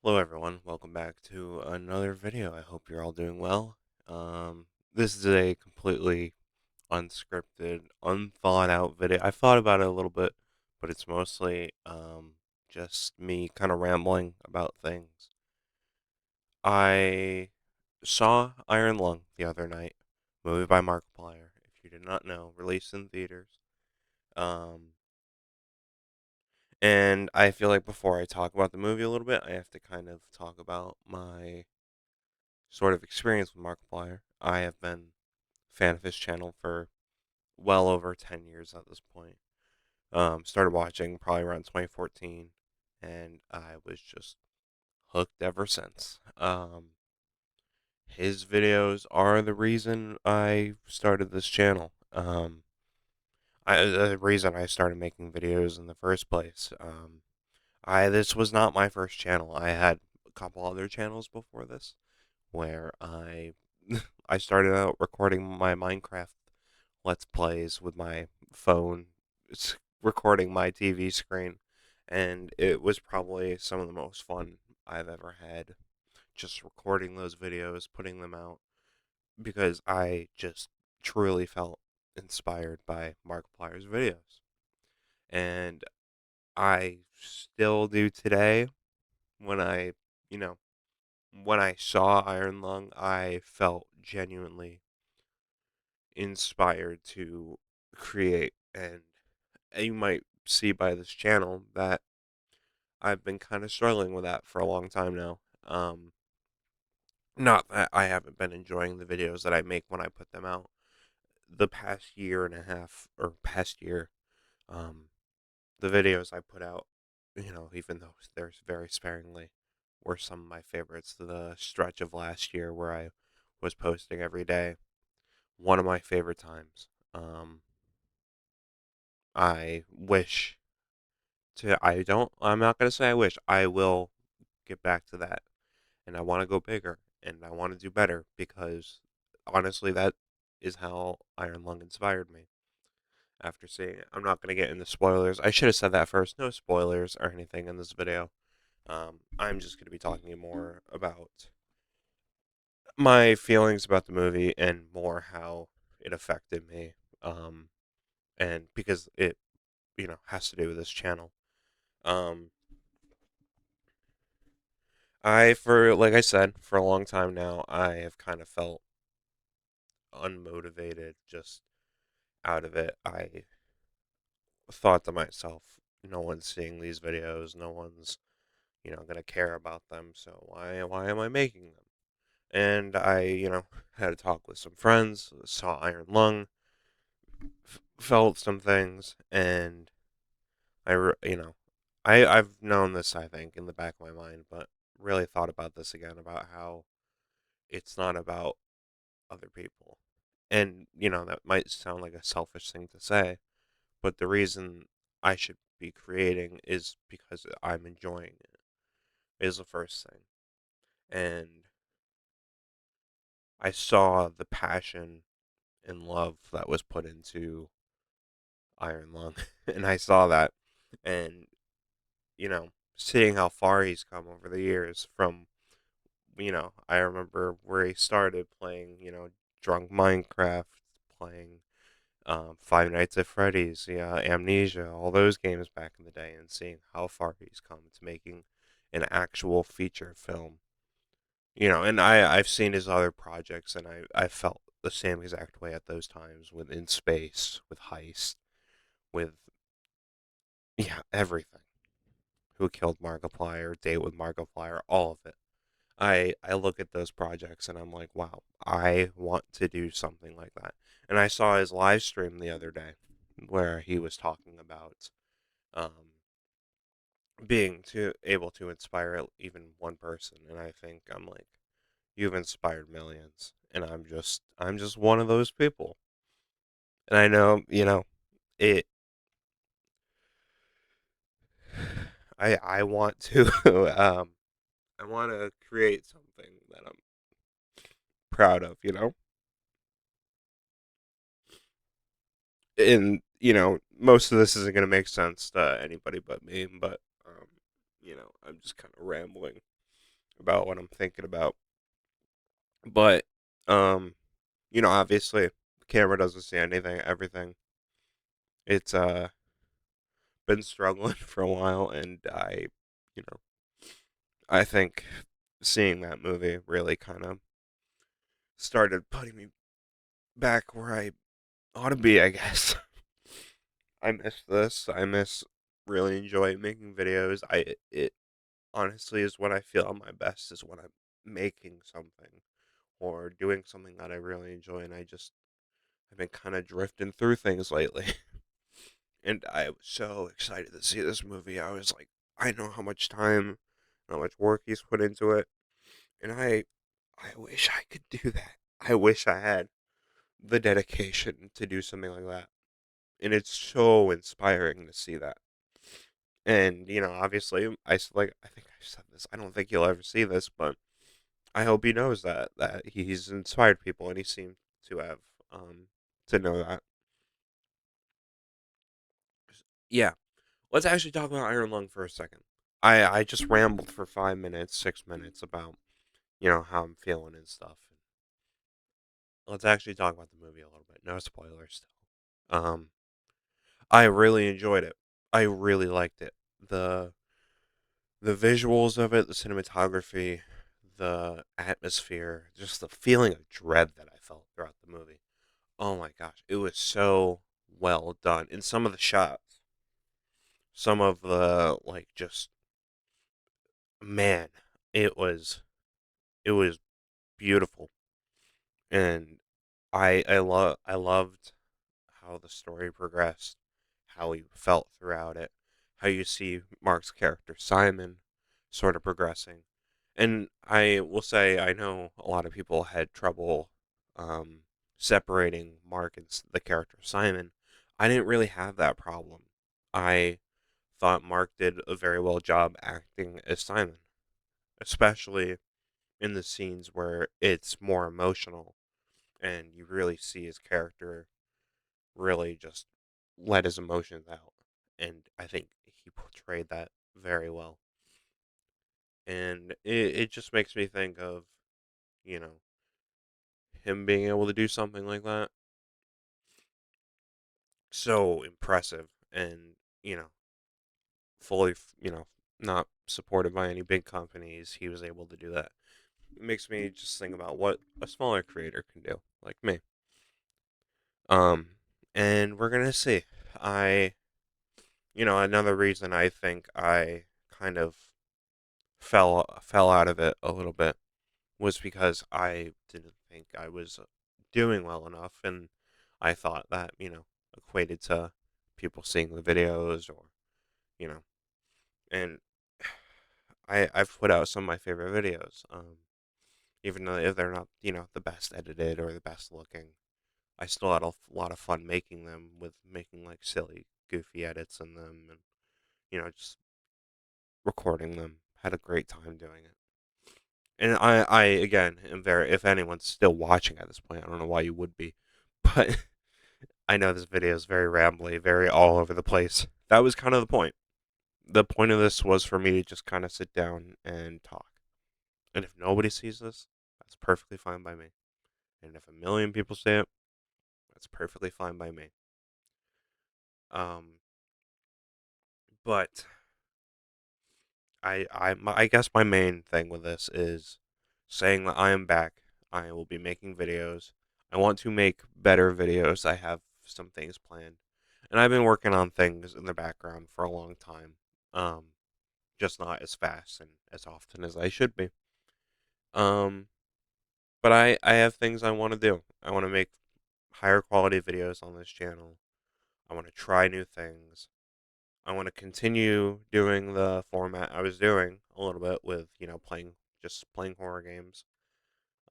Hello everyone, welcome back to another video. I hope you're all doing well. This is a completely unscripted, unthought out video. I thought about it a little bit, but it's mostly just me kind of rambling about things. I saw Iron Lung the other night, movie by Markiplier. If you did not know, released in theaters. Um, and I feel like before I talk about the movie a little bit, I have to kind of talk about my sort of experience with Markiplier. I have been a fan of his channel for well over 10 years at this point. Started watching probably around 2014, and I was just hooked ever since. His videos are the reason I started this channel. The reason I started making videos in the first place. This was not my first channel. I had a couple other channels before this, where I started out recording my Minecraft Let's Plays with my phone, recording my TV screen, and it was probably some of the most fun I've ever had. Just recording those videos, putting them out, because I just truly felt inspired by Markiplier's videos. And I still do today. When I, you know, when I saw Iron Lung, I felt genuinely inspired to create. And you might see by this channel that I've been kind of struggling with that for a long time now. Not that I haven't been enjoying the videos that I make when I put them out. The past year and a half, or past year, um, the videos I put out, even though there's very sparingly, were some of my favorites. The stretch of last year where I was posting every day, one of my favorite times. I wish I'm not going to say I wish. I will get back to that. And I want to go bigger. And I want to do better because honestly, that is how Iron Lung inspired me after seeing it. I'm not going to get into spoilers. I should have said that first. No spoilers or anything in this video. I'm just going to be talking more about my feelings about the movie and more how it affected me. Um, and because it, has to do with this channel. Um, like I said, for a long time now, I have kind of felt unmotivated, just out of it. I thought to myself, no one's seeing these videos, no one's, gonna care about them, so why am I making them? And I, had a talk with some friends, saw Iron Lung, felt some things, and I've known this, I think, in the back of my mind, but really thought about this again about how it's not about other people. And, that might sound like a selfish thing to say, but the reason I should be creating is because I'm enjoying it, is the first thing. And I saw the passion and love that was put into Iron Lung, and I saw that. And, seeing how far he's come over the years from, I remember where he started playing, drunk Minecraft, playing Five Nights at Freddy's, yeah, Amnesia, all those games back in the day, and seeing how far he's come to making an actual feature film. And I've seen his other projects, and I felt the same exact way at those times with In Space, with Heist, with, yeah, everything. Who Killed Markiplier, Date with Markiplier, all of it. I look at those projects and I'm like, wow, I want to do something like that. And I saw his live stream the other day where he was talking about um, being able to inspire even one person, and I think I'm like, you've inspired millions, and I'm just one of those people. And I know, it. I want to I want to create something that I'm proud of, and most of this isn't going to make sense to anybody but me, but I'm just kind of rambling. about what I'm thinking about. But obviously the camera doesn't see anything, everything. It's been struggling for a while, and you know, I think seeing that movie really kind of started putting me back where I ought to be, I guess. I miss this. I miss really enjoying making videos. It honestly is when I feel at my best is when I'm making something or doing something that I really enjoy, and I've been kind of drifting through things lately. And I was so excited to see this movie. I was like, I know how much time, how much work he's put into it, and I wish I could do that. I wish I had the dedication to do something like that. And it's so inspiring to see that. And obviously, I think I said this. I don't think you'll ever see this, but I hope he knows that he's inspired people, and he seemed to have to know that. Yeah, let's actually talk about Iron Lung for a second. I just rambled for 5 minutes, 6 minutes about how I'm feeling and stuff. Let's actually talk about the movie a little bit. No spoilers still. I really enjoyed it. I really liked it. The visuals of it, the cinematography, the atmosphere, just the feeling of dread that I felt throughout the movie. Oh my gosh, it was so well done. In some of the shots, some of the like just man, it was it was beautiful. And I loved how the story progressed, how he felt throughout it, how you see Mark's character Simon sort of progressing. And I will say I know a lot of people had trouble um, separating Mark and the character Simon. I didn't really have that problem. I thought Mark did a very well job acting as Simon, especially in the scenes where it's more emotional and you really see his character really just let his emotions out. And I think he portrayed that very well. And it just makes me think of, you know, him being able to do something like that. So impressive and, fully, not supported by any big companies. He was able to do that. It makes me just think about what a smaller creator can do, like me. Um, and we're gonna see. I, another reason I think I kind of fell out of it a little bit was because I didn't think I was doing well enough, and I thought that equated to people seeing the videos or you know, and I've put out some of my favorite videos, even though if they're not the best edited or the best looking. I still had a lot of fun making them with making like silly, goofy edits in them, and just recording them. Had a great time doing it. And I again am very. If anyone's still watching at this point, I don't know why you would be, but I know this video is very rambly, very all over the place. That was kind of the point. The point of this was for me to just kind of sit down and talk. And if nobody sees this, that's perfectly fine by me. And if a million people see it, that's perfectly fine by me. Um, but I guess my main thing with this is saying that I am back. I will be making videos. I want to make better videos. I have some things planned, and I've been working on things in the background for a long time. Um, just not as fast and as often as I should be. Um, but I have things I want to do. I want to make higher quality videos on this channel. I want to try new things. I want to continue doing the format I was doing a little bit with, playing horror games.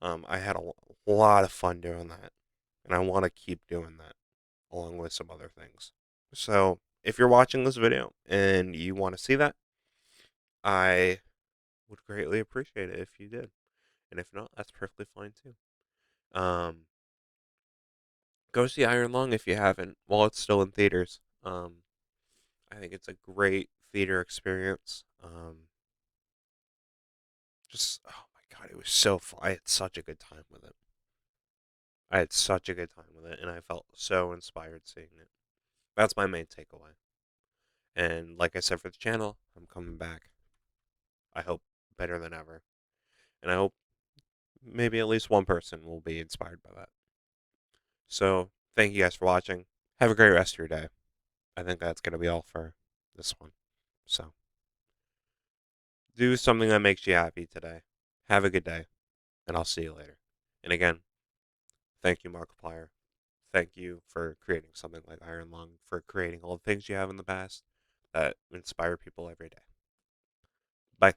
I had a lot of fun doing that, and I want to keep doing that along with some other things. So, if you're watching this video and you want to see that, I would greatly appreciate it if you did. And if not, that's perfectly fine too. Um, go see Iron Lung if you haven't while it's still in theaters. I think it's a great theater experience. Just, oh my god, it was so fun. I had such a good time with it. I had such a good time with it, and I felt so inspired seeing it. That's my main takeaway. And like I said for the channel, I'm coming back. I hope better than ever. And I hope maybe at least one person will be inspired by that. So, thank you guys for watching. Have a great rest of your day. I think that's going to be all for this one. So, do something that makes you happy today. Have a good day, and I'll see you later. And again, thank you, Markiplier. Thank you for creating something like Iron Lung, for creating all the things you have in the past that inspire people every day. Bye.